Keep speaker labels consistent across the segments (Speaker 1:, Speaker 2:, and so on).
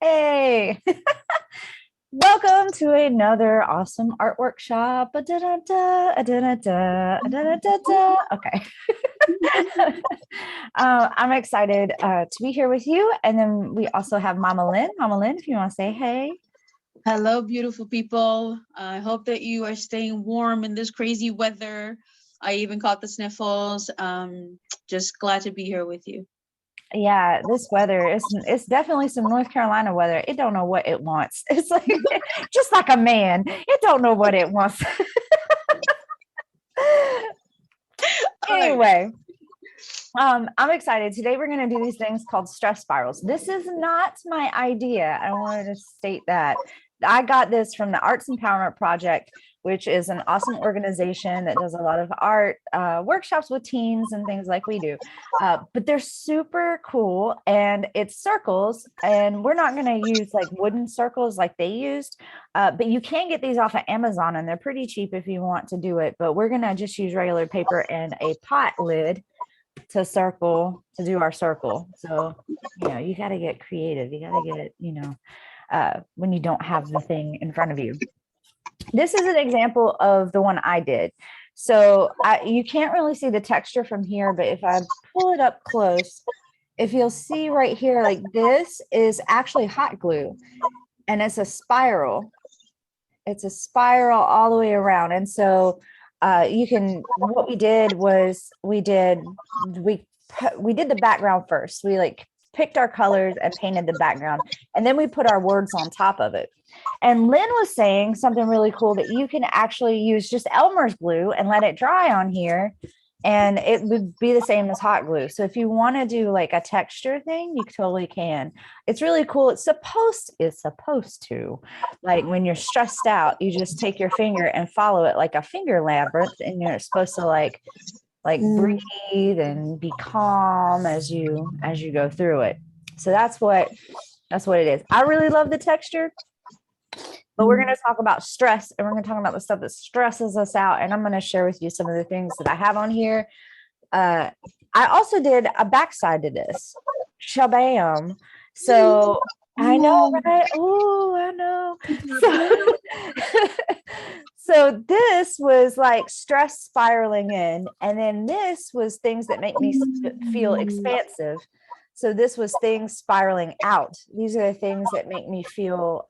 Speaker 1: Hey, welcome to another awesome art workshop. Okay. I'm excited to be here with you. And then we also have Mama Lynn. Mama Lynn, if you want to say hey.
Speaker 2: Hello, beautiful people. I hope that you are staying warm in this crazy weather. I even caught the sniffles. Just glad to be here with you.
Speaker 1: Yeah, this weather is it's definitely some North Carolina weather. It don't know what it wants. It's like just like a man. It don't know what it wants. Anyway, I'm excited. Today we're going to do these things called stress spirals. This is not my idea. I wanted to state that. I got this from the Arts Empowerment Project, which is an awesome organization that does a lot of art workshops with teens and things like we do. But they're super cool and it's circles. And we're not going to use like wooden circles like they used, but you can get these off of Amazon and they're pretty cheap if you want to do it. But we're going to just use regular paper and a pot lid to do our circle. So, you got to get creative. You got to get, when you don't have the thing in front of you. This is an example of the one I did. So you can't really see the texture from here, but if I pull it up close, if you'll see right here, like this is actually hot glue and it's a spiral. It's a spiral all the way around. And so what we did was we did the background first. We like picked our colors and painted the background, and then we put our words on top of it. And Lynn was saying something really cool that you can actually use just Elmer's glue and let it dry on here, and it would be the same as hot glue. So if you want to do like a texture thing, you totally can. It's really cool. It's supposed to, like when you're stressed out, you just take your finger and follow it like a finger labyrinth, and you're supposed to like breathe and be calm as you go through it. So that's what it is. I really love the texture, but we're going to talk about stress, and we're going to talk about the stuff that stresses us out. And I'm going to share with you some of the things that I have on here. I also did a backside to this. Shabam. So I know, right? Oh, I know. So this was like stress spiraling in, and then this was things that make me feel expansive. So this was things spiraling out. These are the things that make me feel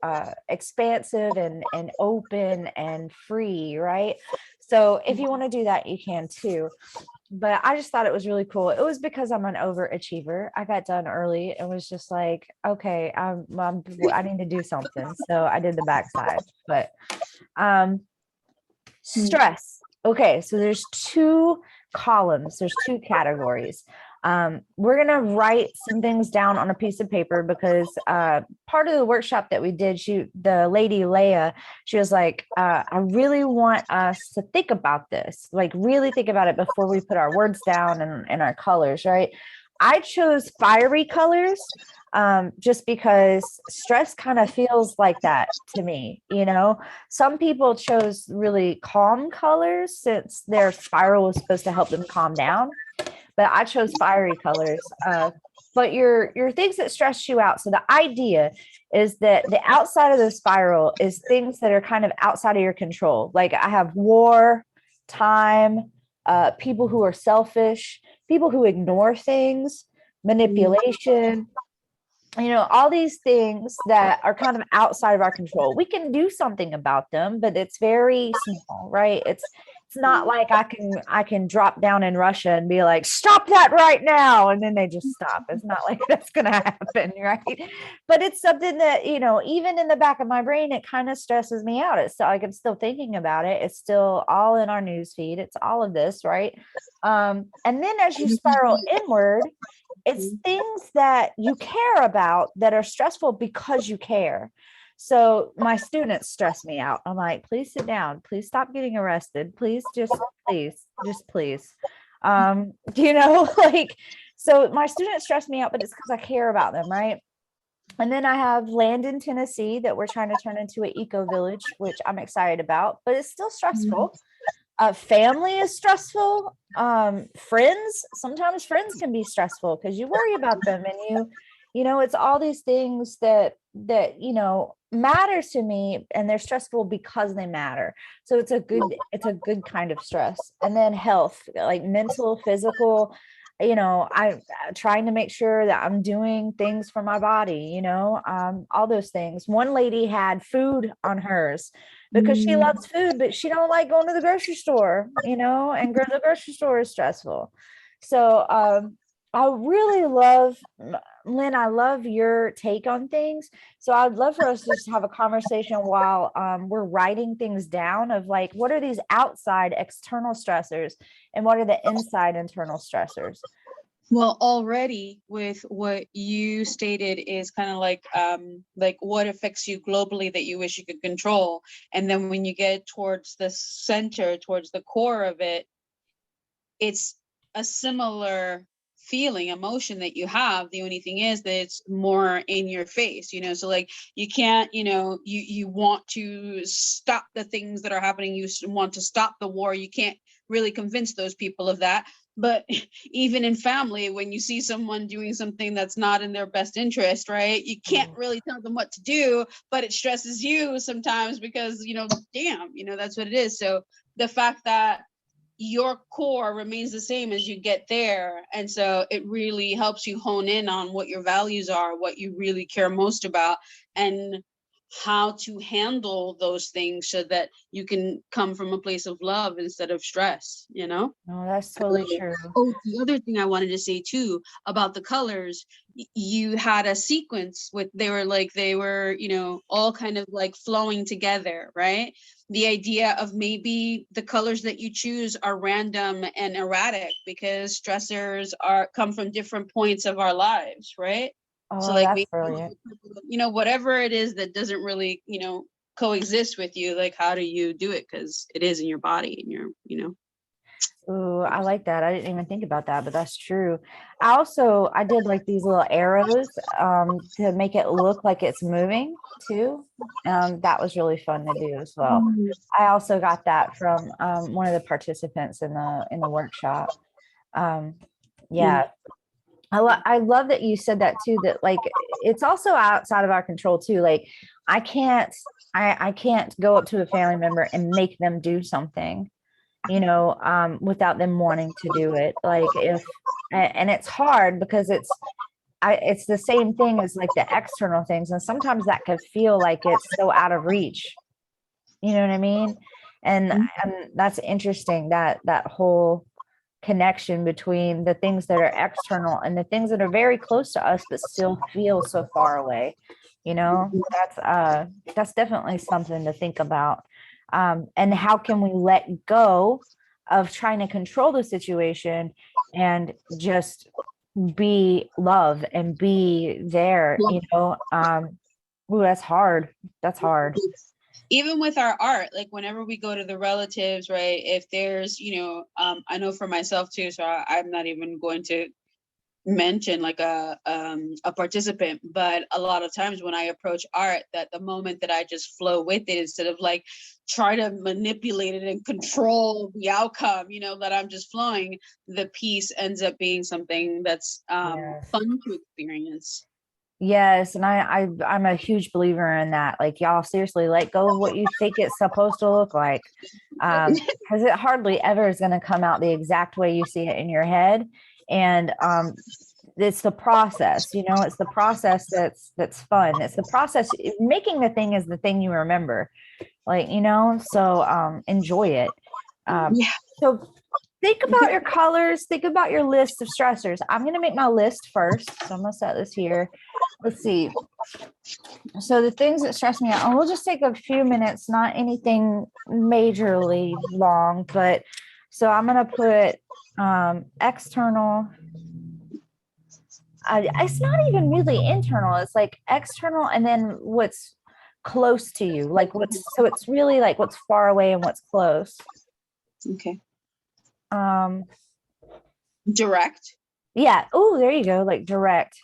Speaker 1: expansive and open and free, right? So if you want to do that, you can too. But I just thought it was really cool. It was because I'm an overachiever. I got done early and was just like, okay, I need to do something. So I did the backside. But stress. Okay, so there's two columns. There's two categories. We're going to write some things down on a piece of paper because part of the workshop that we did, the lady Leia, she was like, I really want us to think about this, like really think about it before we put our words down and our colors, right? I chose fiery colors just because stress kind of feels like that to me. Some people chose really calm colors since their spiral was supposed to help them calm down, but I chose fiery colors. But your things that stress you out. So the idea is that the outside of the spiral is things that are kind of outside of your control. Like I have war, time, people who are selfish, people who ignore things, manipulation, all these things that are kind of outside of our control. We can do something about them, but it's very small, right? It's not like I can drop down in Russia and be like, stop that right now, and then they just stop. It's not like that's going to happen, right? But it's something that, even in the back of my brain, it kind of stresses me out. It's like I'm still thinking about it. It's still all in our news feed. It's all of this, right? And then as you spiral inward, it's things that you care about that are stressful because you care. So my students stress me out. I'm like, please sit down. Please stop getting arrested. Please, please. Like, so my students stress me out, but it's because I care about them, right? And then I have land in Tennessee that we're trying to turn into an eco village, which I'm excited about, but it's still stressful. Family is stressful. Sometimes friends can be stressful because you worry about them and it's all these things that matters to me, and they're stressful because they matter. So it's a good kind of stress. And then health, like mental, physical, I trying to make sure that I'm doing things for my body, all those things. One lady had food on hers because she loves food, but she don't like going to the grocery store, and the grocery store is stressful. So I really love, Lynn, I love your take on things. So I'd love for us to just have a conversation while we're writing things down of like, what are these outside external stressors and what are the inside internal stressors?
Speaker 2: Well, already with what you stated is kind of like what affects you globally that you wish you could control. And then when you get towards the center, towards the core of it, it's a similar feeling, emotion that you have. The only thing is that it's more in your face, so like you can't, you want to stop the things that are happening, you want to stop the war, you can't really convince those people of that. But even in family, when you see someone doing something that's not in their best interest, right, you can't really tell them what to do, but it stresses you sometimes because damn, that's what it is. So the fact that your core remains the same as you get there, and so it really helps you hone in on what your values are, what you really care most about, and how to handle those things so that you can come from a place of love instead of stress.
Speaker 1: No, that's totally true.
Speaker 2: Oh, the other thing I wanted to say too about the colors, you had a sequence with they were all kind of like flowing together, right? The idea of maybe the colors that you choose are random and erratic because stressors come from different points of our lives, right? So
Speaker 1: Oh,
Speaker 2: like
Speaker 1: that's
Speaker 2: maybe,
Speaker 1: brilliant.
Speaker 2: whatever it is that doesn't really, coexist with you, like how do you do it? Because it is in your body and you're.
Speaker 1: Ooh, I like that. I didn't even think about that, but that's true. I did like these little arrows to make it look like it's moving too. That was really fun to do as well. I also got that from one of the participants in the workshop. Yeah. I love that you said that too, that like it's also outside of our control too. Like I can't go up to a family member and make them do something, without them wanting to do it. Like and it's hard because it's the same thing as like the external things. And sometimes that could feel like it's so out of reach. You know what I mean? And that's interesting, that whole connection between the things that are external and the things that are very close to us but still feel so far away. That's definitely something to think about. And how can we let go of trying to control the situation and just be love and be there? Ooh, that's hard.
Speaker 2: Even with our art, like whenever we go to the relatives, right, if there's I know for myself too, so I'm not even going to mention like a participant, but a lot of times when I approach art, that the moment that I just flow with it instead of like try to manipulate it and control the outcome, that I'm just flowing, the piece ends up being something that's
Speaker 1: Yes.
Speaker 2: fun to experience.
Speaker 1: Yes, and I'm a huge believer in that. Like, y'all seriously let go of what you think it's supposed to look like. Because it hardly ever is going to come out the exact way you see it in your head. And it's the process, it's the process that's fun. It's the process. Making the thing is the thing you remember. Like, so enjoy it. So think about your colors, think about your list of stressors. I'm going to make my list first. So I'm going to set this here. Let's see. So the things that stress me out, and we'll just take a few minutes, not anything majorly long, but so I'm going to put external. It's not even really internal. It's like external and then what's close to you. Like so it's really like what's far away and what's close.
Speaker 2: Okay. Direct.
Speaker 1: Yeah. Oh, there you go. Like direct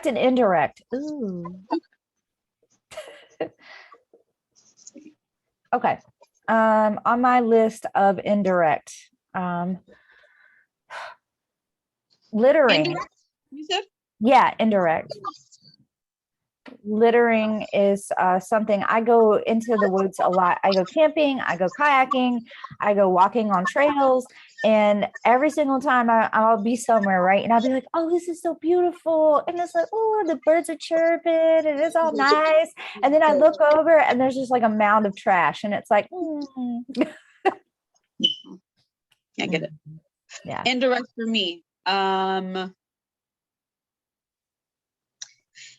Speaker 1: and indirect. Ooh. Okay. On my list of indirect, littering.
Speaker 2: Indirect, you said?
Speaker 1: Yeah, indirect. littering is something. I go into the woods a lot. I go camping, I go kayaking, I go walking on trails, and every single time I'll be somewhere, right? And I'll be like, oh, this is so beautiful. And it's like, oh, the birds are chirping and it's all nice. And then I look over and there's just like a mound of trash. And it's like,
Speaker 2: I get it.
Speaker 1: Yeah.
Speaker 2: Indirect for me.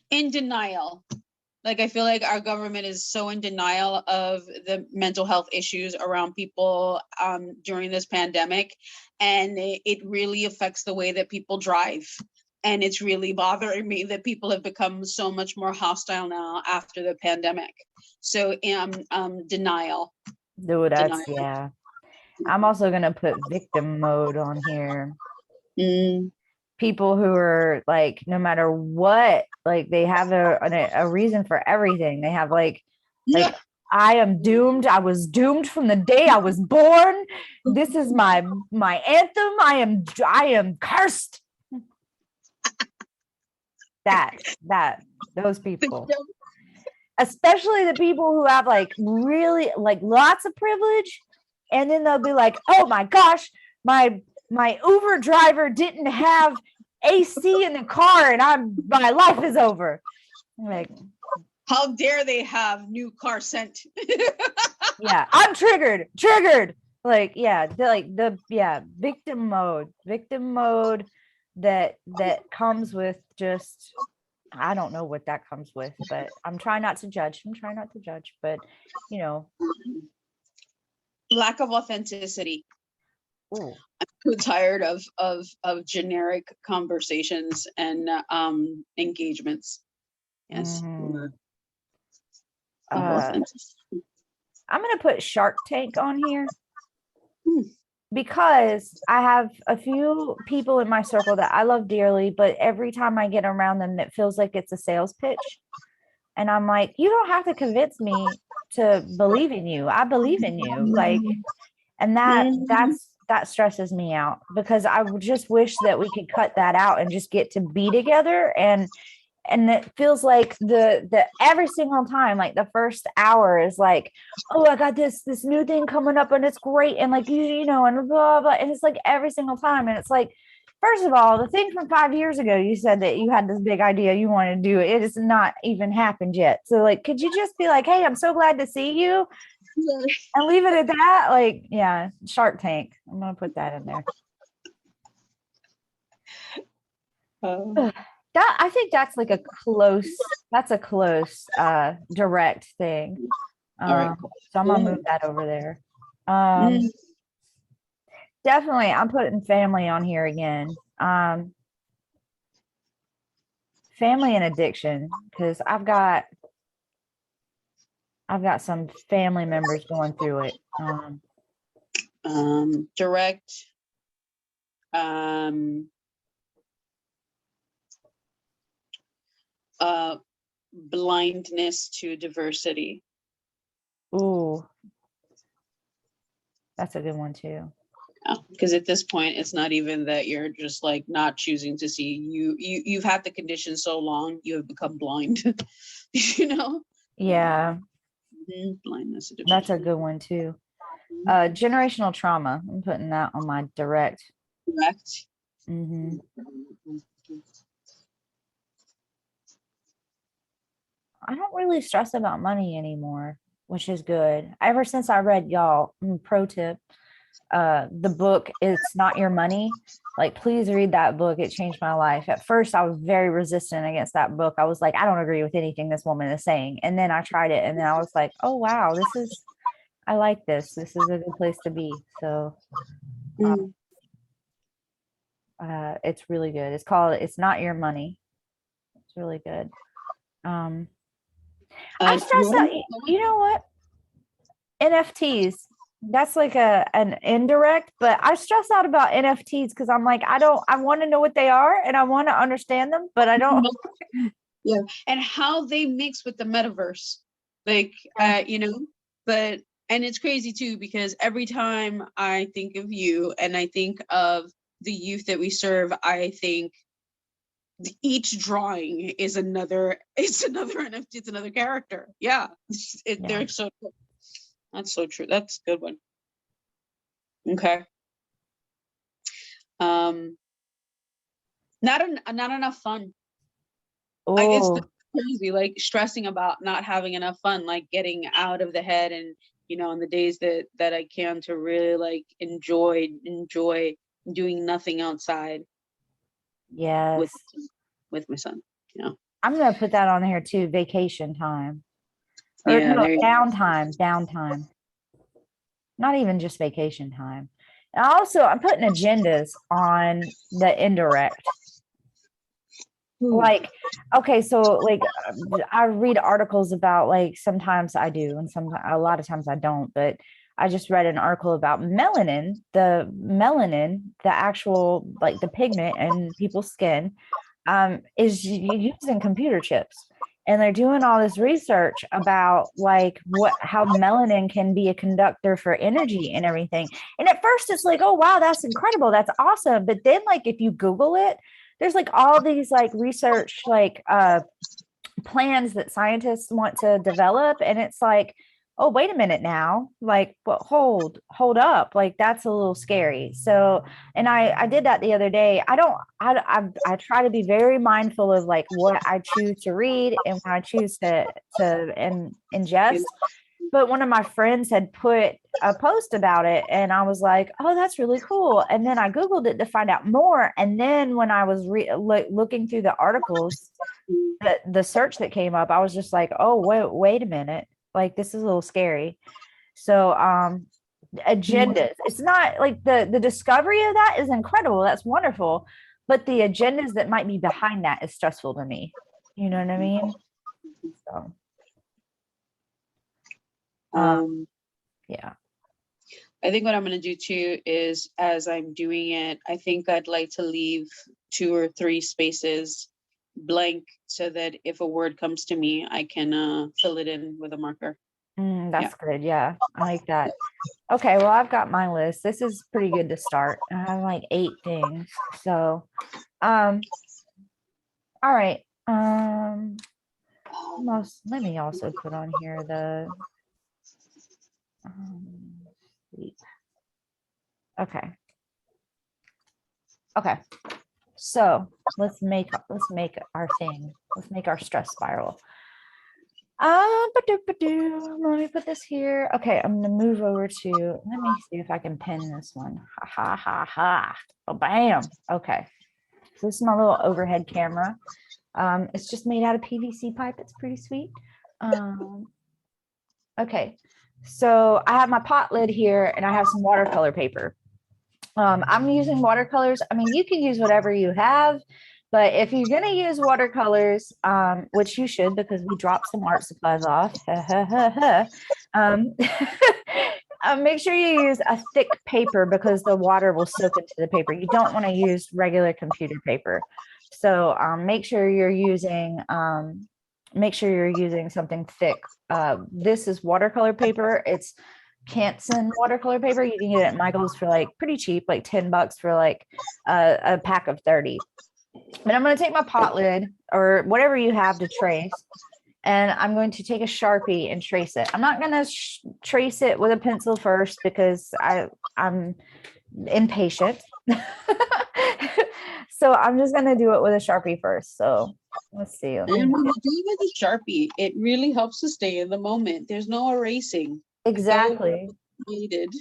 Speaker 2: In denial. Like, I feel like our government is so in denial of the mental health issues around people during this pandemic. And it really affects the way that people drive. And it's really bothering me that people have become so much more hostile now after the pandemic. So denial.
Speaker 1: Dude, that's, yeah. I'm also going to put victim mode on here. People who are like, no matter what, like they have a reason for everything. They have like I am doomed. I was doomed from the day I was born. This is my anthem. I am cursed. Those people, especially the people who have like really like lots of privilege, and then they'll be like, oh my gosh, my Uber driver didn't have AC in the car and my life is over. I'm like,
Speaker 2: how dare they have new car sent?
Speaker 1: Yeah, I'm triggered. Like, yeah, victim mode that comes with just, I don't know what that comes with, but I'm trying not to judge. But you know,
Speaker 2: lack of authenticity.
Speaker 1: Ooh.
Speaker 2: I'm too tired of generic conversations and engagements. Yes.
Speaker 1: I'm gonna put Shark Tank on here because I have a few people in my circle that I love dearly, but every time I get around them, it feels like it's a sales pitch. And I'm like, you don't have to convince me to believe in you. I believe in you. Like, and that stresses me out, because I just wish that we could cut that out and just get to be together. And it feels like the every single time, like the first hour is like, oh, I got this new thing coming up and it's great, and like you know, and blah blah, and it's like every single time. And it's like, first of all, the thing from 5 years ago, you said that you had this big idea you want to do. It has not even happened yet. So like, could you just be like, hey, I'm so glad to see you, and leave it at that? Like, yeah, Shark Tank. I'm gonna put that in there. That, I think that's like a close direct thing.
Speaker 2: All right.
Speaker 1: So I'm gonna move that over there. Definitely, I'm putting family on here again. Family and addiction, because I've got some family members going through it.
Speaker 2: Direct. Blindness to diversity.
Speaker 1: Ooh, that's a good one too.
Speaker 2: Because at this point, it's not even that you're just like not choosing to see. You've had the condition so long, you have become blind. You know.
Speaker 1: Yeah.
Speaker 2: Blindness to diversity.
Speaker 1: That's a good one too. Generational trauma. I'm putting that on my direct.
Speaker 2: Direct.
Speaker 1: I don't really stress about money anymore, which is good. Ever since I read, y'all, pro tip, the book It's Not Your Money. Like, please read that book. It changed my life. At first, I was very resistant against that book. I was like, I don't agree with anything this woman is saying. And then I tried it, and then I was like, oh wow, I like this. This is a good place to be. So it's really good. It's called It's Not Your Money. It's really good. I stress out, you know what? NFTs. That's like an indirect, but I stress out about NFTs because I'm like, I want to know what they are and I want to understand them, but I don't.
Speaker 2: Yeah, and how they mix with the metaverse, like you know, and it's crazy too, because every time I think of you and I think of the youth that we serve, I think each drawing is another, it's another NFT, it's another character. Yeah. They're so cool. That's so true. That's a good one. Okay. Not enough fun. Like it's
Speaker 1: Oh,
Speaker 2: crazy, like stressing about not having enough fun, like getting out of the head, and on the days that I can, to really like enjoy doing nothing outside with
Speaker 1: yes.
Speaker 2: with my son.
Speaker 1: I'm gonna put that on here too, vacation time. Or
Speaker 2: Yeah,
Speaker 1: no,
Speaker 2: there you go.
Speaker 1: downtime. Not even just vacation time. And also, I'm putting agendas on the indirect. Like, okay, so like I read articles about, like, sometimes I do and a lot of times I don't, but I just read an article about melanin, the actual, like, the pigment in people's skin, is using computer chips. And they're doing all this research about, like, how melanin can be a conductor for energy and everything. And at first it's like, oh wow, that's incredible, that's awesome. But then, like, if you Google it, there's like all these like research, like, plans that scientists want to develop, and it's like, oh wait a minute now, like, but hold up, like, that's a little scary. So, and I did that the other day. I try to be very mindful of, like, what I choose to read and what I choose to ingest. But one of my friends had put a post about it, and I was like, oh, that's really cool. And then I Googled it to find out more. And then when I was looking through the articles, the search that came up, I was just like, oh, wait a minute. Like, this is a little scary. So, agendas, it's not like the discovery of that is incredible. That's wonderful. But the agendas that might be behind that is stressful to me. You know what I mean? So, yeah.
Speaker 2: I think what I'm going to do too is, as I'm doing it, I think I'd like to leave 2 or 3 spaces blank, so that if a word comes to me, I can fill it in with a marker.
Speaker 1: That's good. Yeah, I like that. Okay, well, I've got my list. This is pretty good to start. I have like 8 things. So, all right. Let me also put on here the sleep. Okay. Okay. So let's make our thing. Let's make our stress spiral. Let me put this here. Okay, I'm gonna move over to, let me see if I can pin this one. Ha ha ha ha. Oh, bam. Okay. So this is my little overhead camera. It's just made out of PVC pipe. It's pretty sweet. Okay. So I have my pot lid here, and I have some watercolor paper. I'm using watercolors. I mean, you can use whatever you have, but if you're going to use watercolors, which you should, because we dropped some art supplies off, make sure you use a thick paper, because the water will soak into the paper. You don't want to use regular computer paper. So make sure you're using something thick. This is watercolor paper. It's Canson watercolor paper. You can get it at Michael's for like pretty cheap, like $10 for like a pack of 30. But I'm going to take my pot lid or whatever you have to trace, and I'm going to take a Sharpie and trace it. I'm not going to trace it with a pencil first, because I'm impatient. So I'm just going to do it with a Sharpie first. So let's see.
Speaker 2: And when you do it with a Sharpie, it really helps to stay in the moment. There's no erasing.
Speaker 1: Exactly.
Speaker 2: Needed.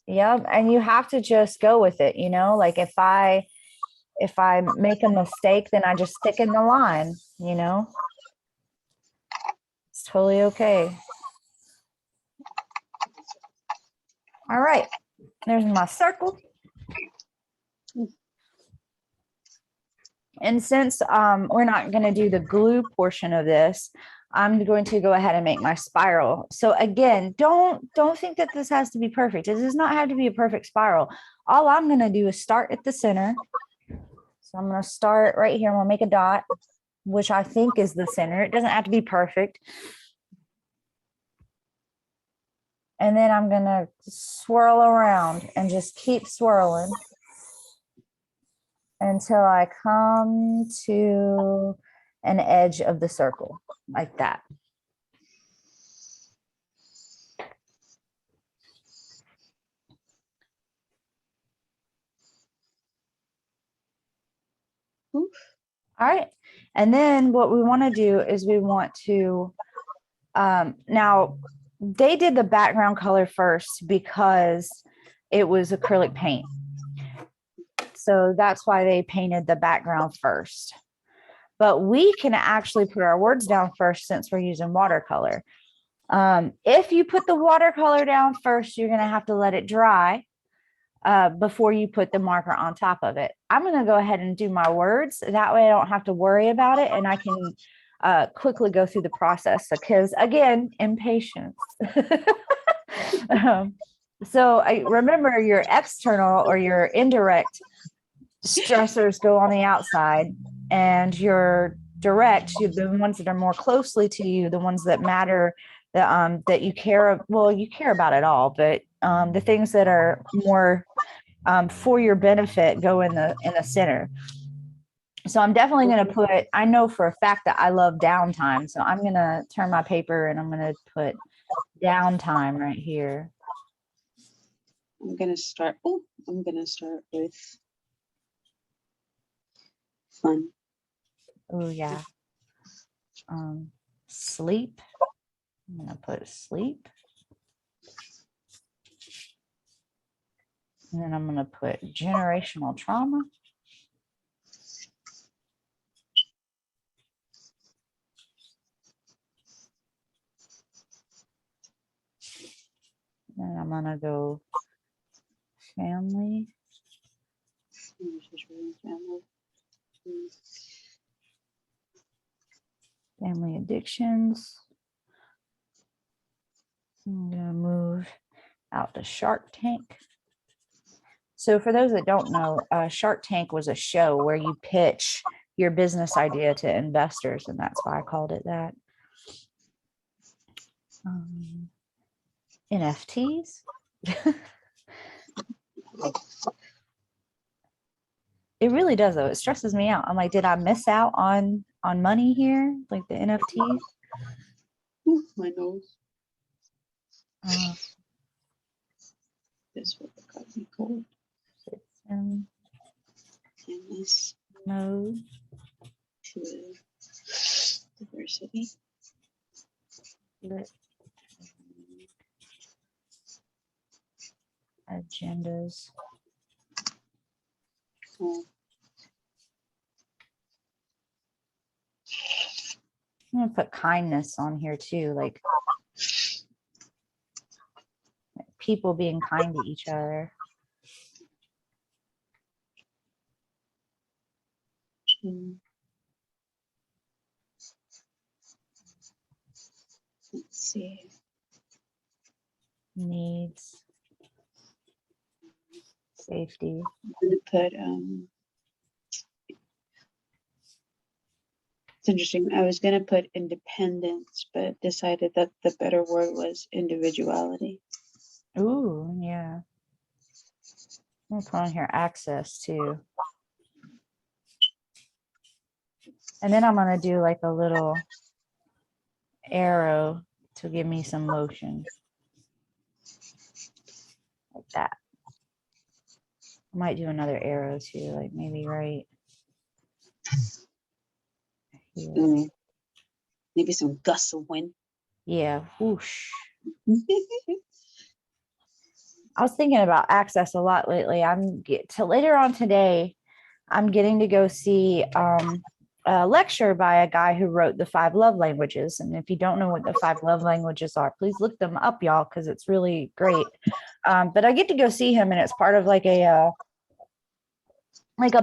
Speaker 1: Yep. And you have to just go with it, like if I make a mistake, then I just stick in the line, it's totally okay. All right, there's my circle. And since we're not going to do the glue portion of this, I'm going to go ahead and make my spiral. So again, don't think that this has to be perfect. It does not have to be a perfect spiral. All I'm going to do is start at the center. So I'm going to start right here. I'm going to make a dot, which I think is the center. It doesn't have to be perfect. And then I'm going to swirl around and just keep swirling. until I come to an edge of the circle like that.
Speaker 2: Oof.
Speaker 1: All right. And then what we want to do is we want to, now they did the background color first because it was acrylic paint. So that's why they painted the background first. But we can actually put our words down first since we're using watercolor. If you put the watercolor down first, you're going to have to let it dry before you put the marker on top of it. I'm going to go ahead and do my words. That way I don't have to worry about it and I can quickly go through the process because, again, impatience. So I remember your external or your indirect stressors go on the outside, and your direct, the ones that are more closely to you, the ones that matter, that you care, well, you care about it all, but the things that are more for your benefit go in the center. So I'm definitely going to put, I know for a fact that I love downtime, so I'm going to turn my paper and I'm going to put downtime right here.
Speaker 2: I'm gonna start with fun.
Speaker 1: Oh yeah. Sleep. I'm going to put sleep. And then I'm going to put generational trauma. Then I'm going to go family. Family addictions. I'm going to move out to Shark Tank. So for those that don't know, Shark Tank was a show where you pitch your business idea to investors, and that's why I called it that. NFTs. It really does, though. It stresses me out. I'm like, did I miss out on money here? Like the NFTs?
Speaker 2: Ooh, my nose. This would got me cold.
Speaker 1: System
Speaker 2: And this
Speaker 1: mode.
Speaker 2: to diversity.
Speaker 1: Agendas.
Speaker 2: Oh.
Speaker 1: I'm gonna put kindness on here too, like people being kind to each other.
Speaker 2: Let's see.
Speaker 1: Needs. Safety.
Speaker 2: I'm gonna put it's interesting. I was gonna put independence, but decided that the better word was individuality.
Speaker 1: Ooh, yeah. I'm gonna put on here access too. And then I'm gonna do like a little arrow to give me some motion. Like that. I might do another arrow too, like maybe right here.
Speaker 2: Maybe some gusts of wind.
Speaker 1: Yeah, whoosh. I was thinking about access a lot lately. Later on today, I'm getting to go see a lecture by a guy who wrote the 5 love languages. And if you don't know what the 5 love languages are, please look them up, y'all, because it's really great. But I get to go see him, and it's part of like a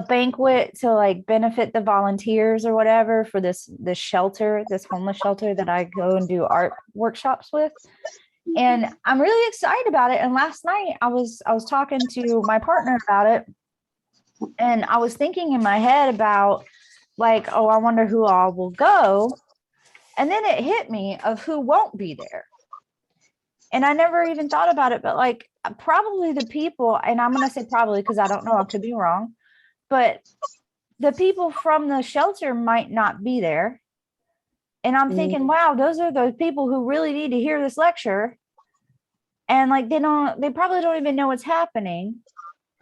Speaker 1: banquet to like benefit the volunteers or whatever for this shelter, this homeless shelter that I go and do art workshops with. And I'm really excited about it. And last night I was talking to my partner about it, and I was thinking in my head about like, oh, I wonder who all will go. And then it hit me of who won't be there. And I never even thought about it, but like probably the people, and I'm going to say probably because I don't know, I could be wrong, but the people from the shelter might not be there. And I'm thinking, wow, those are those people who really need to hear this lecture. And like, they probably don't even know what's happening.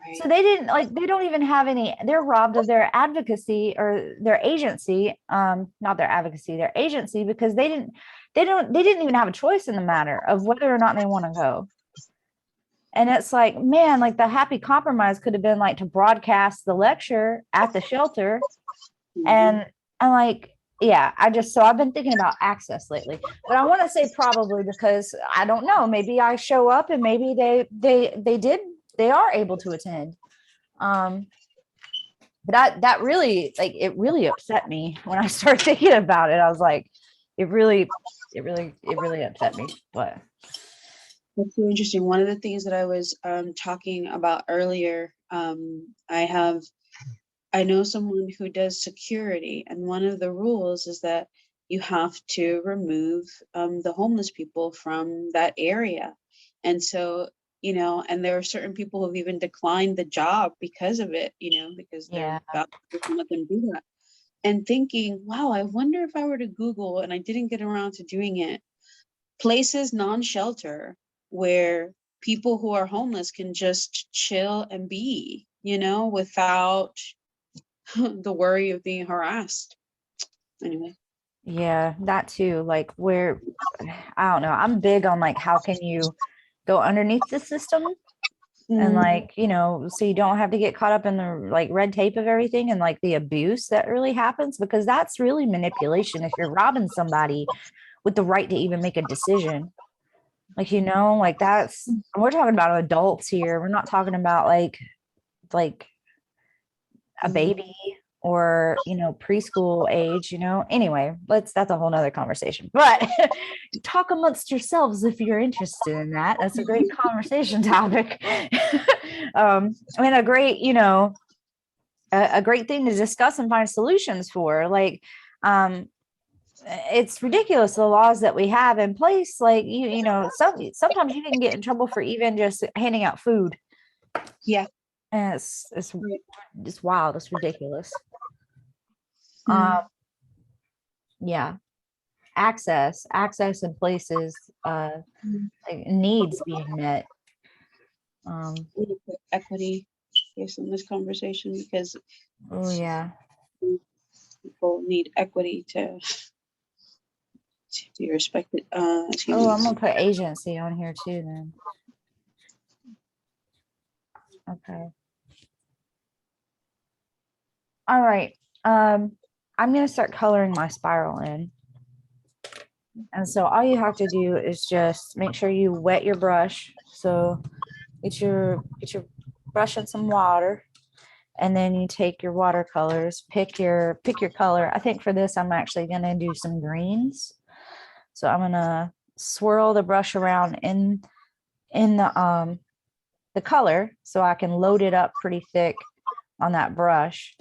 Speaker 2: Right.
Speaker 1: So they don't even have any, they're robbed of their advocacy or their agency, not their advocacy, their agency, because they didn't even have a choice in the matter of whether or not they want to go. And it's like, man, like the happy compromise could have been like to broadcast the lecture at the shelter. And I'm like, yeah, so I've been thinking about access lately, but I want to say probably because I don't know, maybe I show up and maybe they are able to attend. But that really, like, it really upset me when I started thinking about it. I was like, it really upset me, but.
Speaker 2: That's so interesting. One of the things that I was talking about earlier, I know someone who does security, and one of the rules is that you have to remove the homeless people from that area. And so, and there are certain people who've even declined the job because of it, because they're about to let them do that. And thinking, wow, I wonder if I were to Google, and I didn't get around to doing it, places non-shelter where people who are homeless can just chill and be, without the worry of being harassed. Anyway.
Speaker 1: Yeah, that too. Like where, I don't know. I'm big on like, how can you go underneath the system and like, so you don't have to get caught up in the like red tape of everything and like the abuse that really happens, because that's really manipulation. If you're robbing somebody with the right to even make a decision, like, like we're talking about adults here. We're not talking about like a baby or preschool age. Anyway, that's a whole nother conversation, but talk amongst yourselves if you're interested in that. That's a great conversation topic. I mean, a great a great thing to discuss and find solutions for. Like it's ridiculous, the laws that we have in place. Like sometimes you can get in trouble for even just handing out food.
Speaker 2: Yeah.
Speaker 1: And it's wild. It's ridiculous. Yeah. Access in places, like needs being met.
Speaker 2: Equity based on this conversation, because people need equity to be respected.
Speaker 1: I'm gonna put agency on here too then. Okay. All right. I'm going to start coloring my spiral in. And so all you have to do is just make sure you wet your brush. So get your brush in some water, and then you take your watercolors, pick your color. I think for this, I'm actually going to do some greens. So I'm going to swirl the brush around in the color so I can load it up pretty thick on that brush.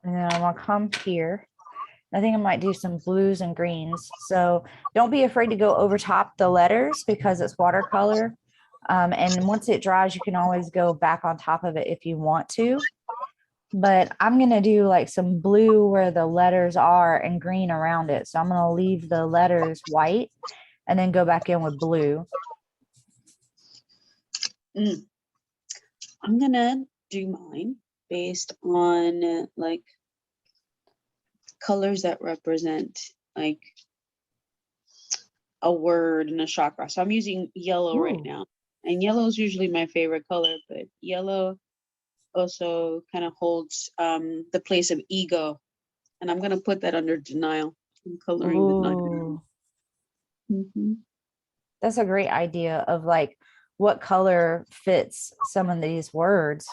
Speaker 1: And then I'm gonna come here. I think I might do some blues and greens. So don't be afraid to go over top the letters because it's watercolor. And once it dries, you can always go back on top of it if you want to. But I'm gonna do like some blue where the letters are and green around it. So I'm gonna leave the letters white and then go back in with blue.
Speaker 2: I'm gonna do mine based on like colors that represent like a word and a chakra. So I'm using yellow right now, and yellow is usually my favorite color, but yellow also kind of holds the place of ego, and I'm gonna put that under denial. I'm coloring denial.
Speaker 1: That's a great idea of like what color fits some of these words.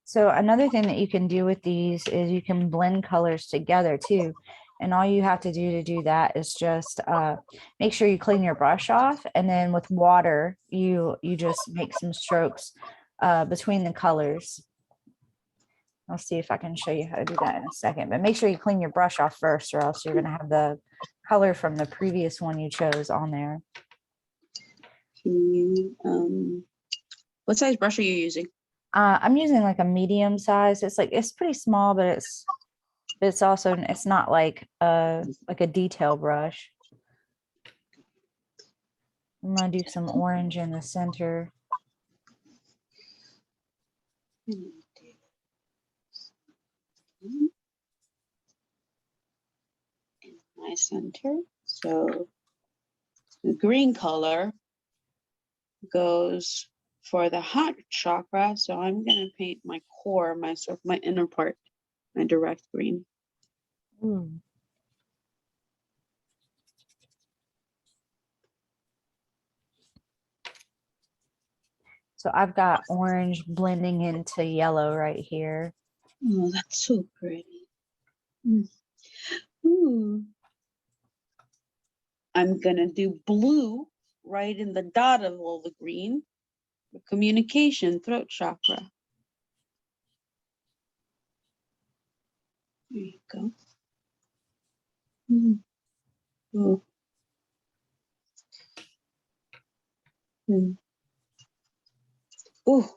Speaker 1: So another thing that you can do with these is you can blend colors together too. And all you have to do that is just make sure you clean your brush off, and then with water, you just make some strokes between the colors. I'll see if I can show you how to do that in a second, but make sure you clean your brush off first, or else you're going to have the color from the previous one you chose on there.
Speaker 2: Can you, what size brush are you using?
Speaker 1: I'm using like a medium size. It's pretty small, but it's also, it's not like a detail brush. I'm gonna do some orange in the center.
Speaker 2: In my center. So the green color goes for the heart chakra. So I'm gonna paint my core, my sort of my inner part, my direct green.
Speaker 1: Ooh. So I've got orange blending into yellow right here.
Speaker 2: Oh, that's so pretty. Ooh. I'm gonna do blue right in the dot of all the green. The communication, throat chakra. There you go. Ooh. Ooh.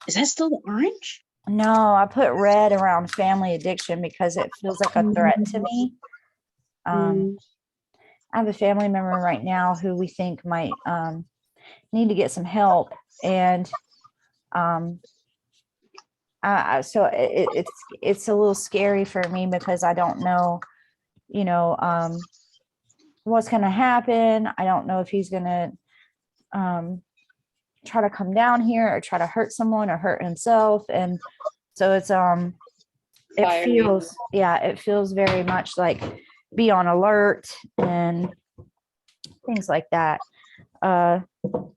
Speaker 2: Is that still the orange?
Speaker 1: No, I put red around family addiction because it feels like a threat to me. I have a family member right now who we think might need to get some help, and so it's a little scary for me because I don't know, what's going to happen. I don't know if he's going to try to come down here or try to hurt someone or hurt himself, and so it's it feels very much like be on alert and things like that. I don't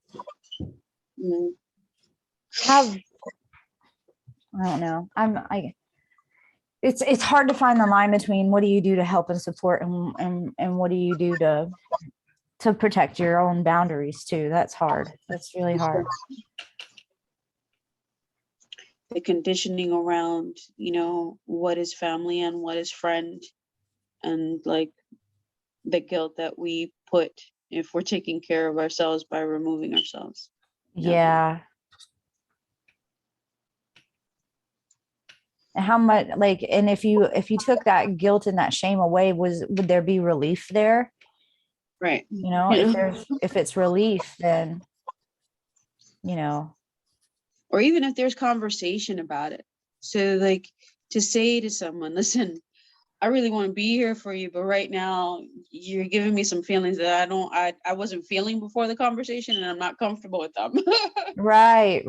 Speaker 1: know. It's hard to find the line between what do you do to help and support, and what do you do to protect your own boundaries too. That's hard. That's really hard.
Speaker 2: The conditioning around, what is family and what is friend, and like the guilt that we put if we're taking care of ourselves by removing ourselves.
Speaker 1: Yeah. How much, like, and if you took that guilt and that shame away, would there be relief there?
Speaker 2: Right.
Speaker 1: If it's relief, then
Speaker 2: or even if there's conversation about it. So like to say to someone, listen, I really want to be here for you, but right now you're giving me some feelings that I wasn't feeling before the conversation, and I'm not comfortable with them.
Speaker 1: Right.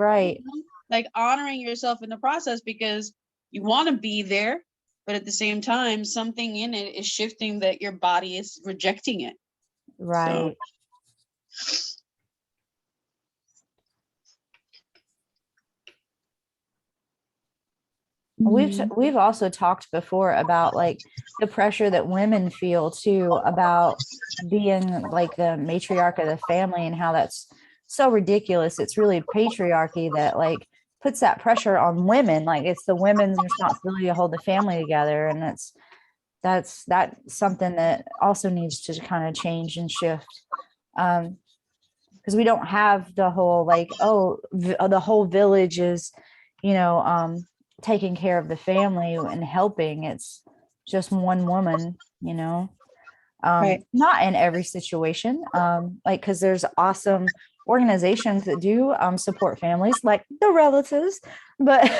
Speaker 2: Like honoring yourself in the process, because you want to be there, but at the same time, something in it is shifting that your body is rejecting it.
Speaker 1: Right.
Speaker 2: So.
Speaker 1: We've also talked before about like the pressure that women feel too about being like the matriarch of the family, and how that's so ridiculous. It's really patriarchy that like puts that pressure on women. Like it's the women's responsibility to hold the family together, and that's something that also needs to kind of change and shift, because we don't have the whole like the whole village is taking care of the family and helping. It's just one woman,
Speaker 2: Right.
Speaker 1: Not in every situation, like because there's awesome organizations that do support families, like the relatives, but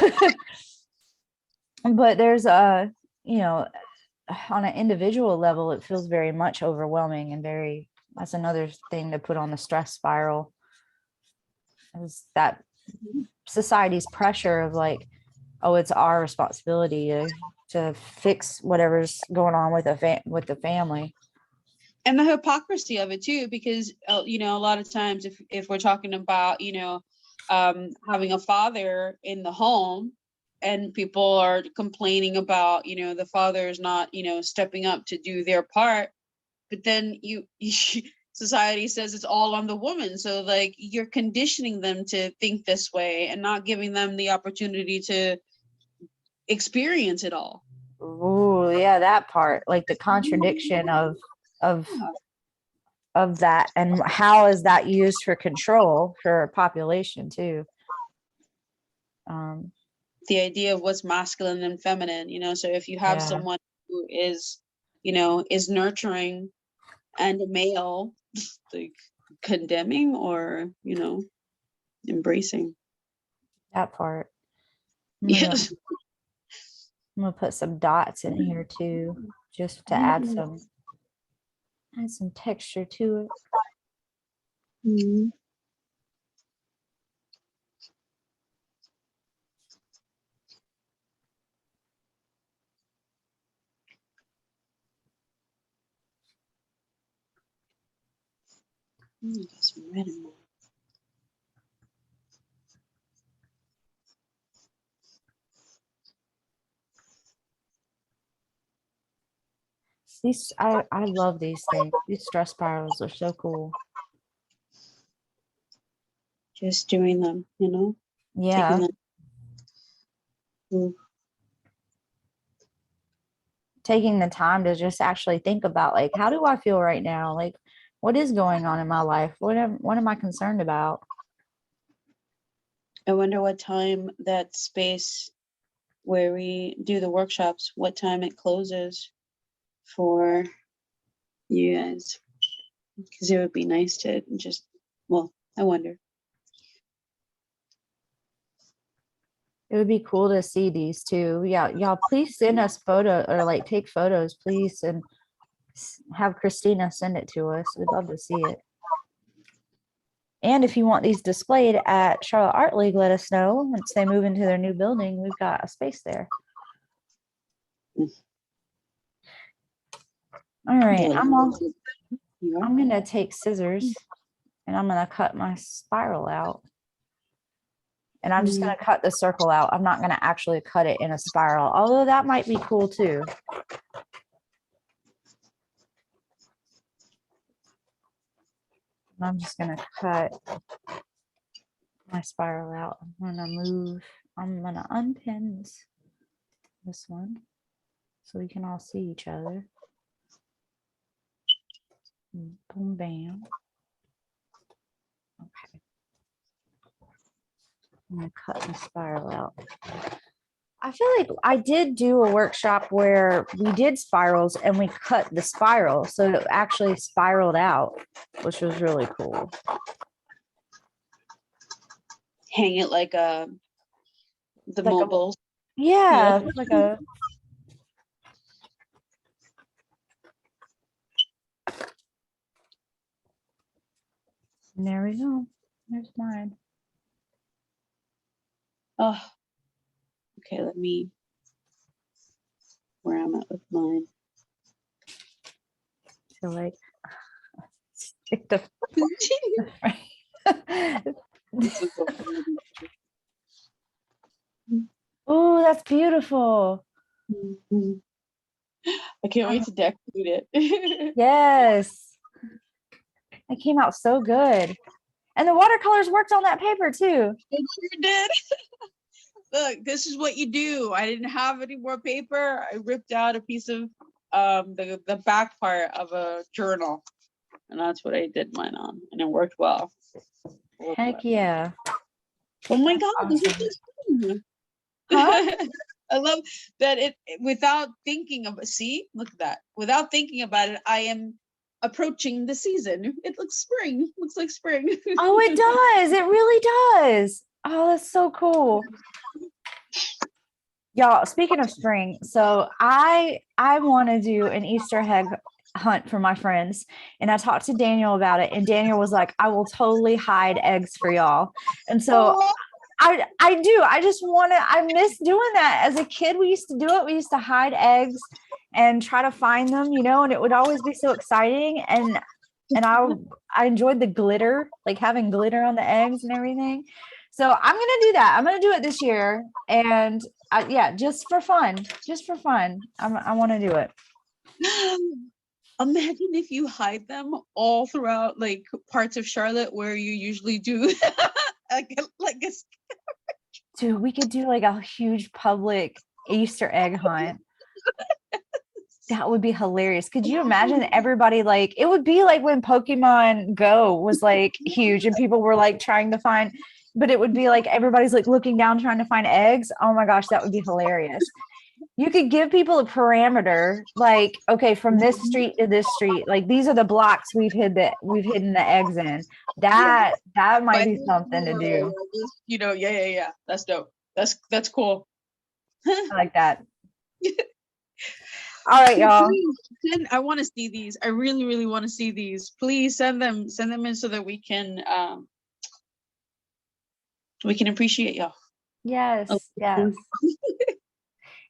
Speaker 1: but there's on an individual level, it feels very much overwhelming and that's another thing to put on the stress spiral, is that society's pressure of like, oh, it's our responsibility to fix whatever's going on with the family.
Speaker 2: And the hypocrisy of it too, because a lot of times if we're talking about having a father in the home, and people are complaining about the father is not stepping up to do their part, but then society says it's all on the woman. So like you're conditioning them to think this way and not giving them the opportunity to experience it all.
Speaker 1: Oh, yeah, that part, like the contradiction of that, and how is that used for control for a population too.
Speaker 2: The idea of what's masculine and feminine, so if you have someone who is, is nurturing and a male, like condemning or, embracing.
Speaker 1: That part.
Speaker 2: Yes.
Speaker 1: I'm gonna put some dots in here too, just to add some texture to it.
Speaker 2: Mm-hmm. Got some red in there.
Speaker 1: These, I love these things. These stress spirals are so cool.
Speaker 2: Just doing them,
Speaker 1: Yeah.
Speaker 2: taking them.
Speaker 1: Taking the time to just actually think about, like, how do I feel right now? Like, what is going on in my life? What am I concerned about?
Speaker 2: I wonder what time that space where we do the workshops, what time it closes for you guys. Because it would be nice to just, I wonder.
Speaker 1: It would be cool to see these too. Yeah, y'all, please send us photo, or like take photos, please, and have Christina send it to us. We'd love to see it. And if you want these displayed at Charlotte Art League, let us know. Once they move into their new building, we've got a space there. All right, I'm gonna take scissors and I'm gonna cut my spiral out. And I'm just gonna cut the circle out. I'm not gonna actually cut it in a spiral, although that might be cool too. I'm just gonna cut my spiral out. I'm gonna unpin this one so we can all see each other. Boom, bam. Okay. I'm gonna cut the spiral out. I feel like I did do a workshop where we did spirals and we cut the spiral, so it actually spiraled out, which was really cool.
Speaker 2: Hang it like the like mobiles.
Speaker 1: Yeah, like a. And there we go. There's mine.
Speaker 2: Oh, okay. Let me where I'm at with mine.
Speaker 1: So like, stick the. Oh, that's beautiful.
Speaker 2: I can't wait to decorate it.
Speaker 1: Yes. It came out so good. And the watercolors worked on that paper too.
Speaker 2: It sure did. Look, this is what you do. I didn't have any more paper. I ripped out a piece of the back part of a journal. And that's what I did mine on. And it worked well.
Speaker 1: Heck yeah.
Speaker 2: Oh my God, awesome. This is just fun. Huh? I love that it without thinking of look at that. Without thinking about it, I am approaching the season. It looks spring. Looks like spring.
Speaker 1: Oh, it does. It really does. Oh, that's so cool. Y'all, speaking of spring, so I want to do an Easter egg hunt for my friends, and I talked to Daniel about it, and Daniel was like, I will totally hide eggs for y'all. And so I do. I just want to, I miss doing that. As a kid, we used to do it. We used to hide eggs and try to find them, and it would always be so exciting. And I enjoyed the glitter, like having glitter on the eggs and everything. So I'm going to do that. I'm going to do it this year. And yeah, just for fun, I want to do it.
Speaker 2: Imagine if you hide them all throughout like parts of Charlotte where you usually do like a
Speaker 1: Dude, we could do like a huge public Easter egg hunt. That would be hilarious. Could you imagine everybody like it would be like when Pokemon Go was like huge and people were like trying to find, but it would be like everybody's like looking down trying to find eggs. Oh my gosh, that would be hilarious. You could give people a parameter, like, okay, from this street to this street, like these are the blocks we've hidden the eggs in. That might be something to do.
Speaker 2: You know, yeah. That's dope. That's cool.
Speaker 1: I like that. All right, y'all.
Speaker 2: Please, I want to see these. I really, really want to see these. Please send them in so that we can appreciate y'all.
Speaker 1: Yes, yes.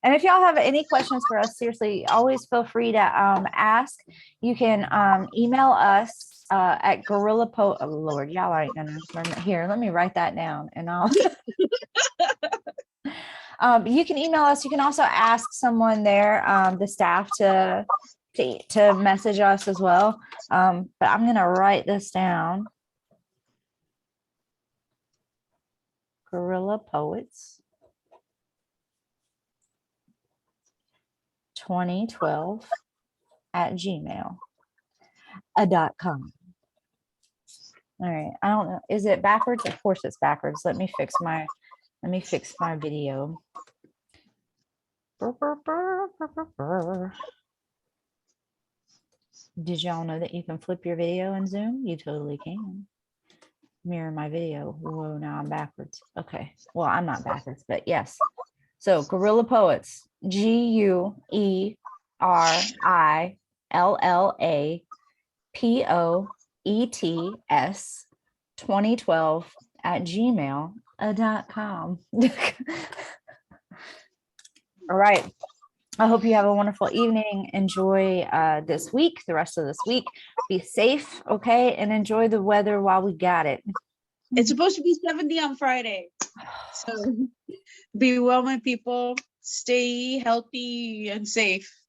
Speaker 1: And if y'all have any questions for us, seriously, always feel free to ask. You can email us at Guerilla Oh Lord, y'all ain't gonna remember. Here, let me write that down, and I'll. You can email us. You can also ask someone there, the staff, to message us as well. But I'm gonna write this down. Guerilla Poets 2012 at gmail.com. All right. I don't know. Is it backwards? Of course it's backwards. Let me fix my video. Did y'all know that you can flip your video in Zoom? You totally can. Mirror my video. Whoa, now I'm backwards. Okay. Well, I'm not backwards, but yes. So Guerilla Poets, GUERILLAPOETS 2012 at gmail.com. All right. I hope you have a wonderful evening. Enjoy this week, the rest of this week. Be safe, okay? And enjoy the weather while we got it.
Speaker 2: It's supposed to be 70 on Friday. So be well, my people. Stay healthy and safe.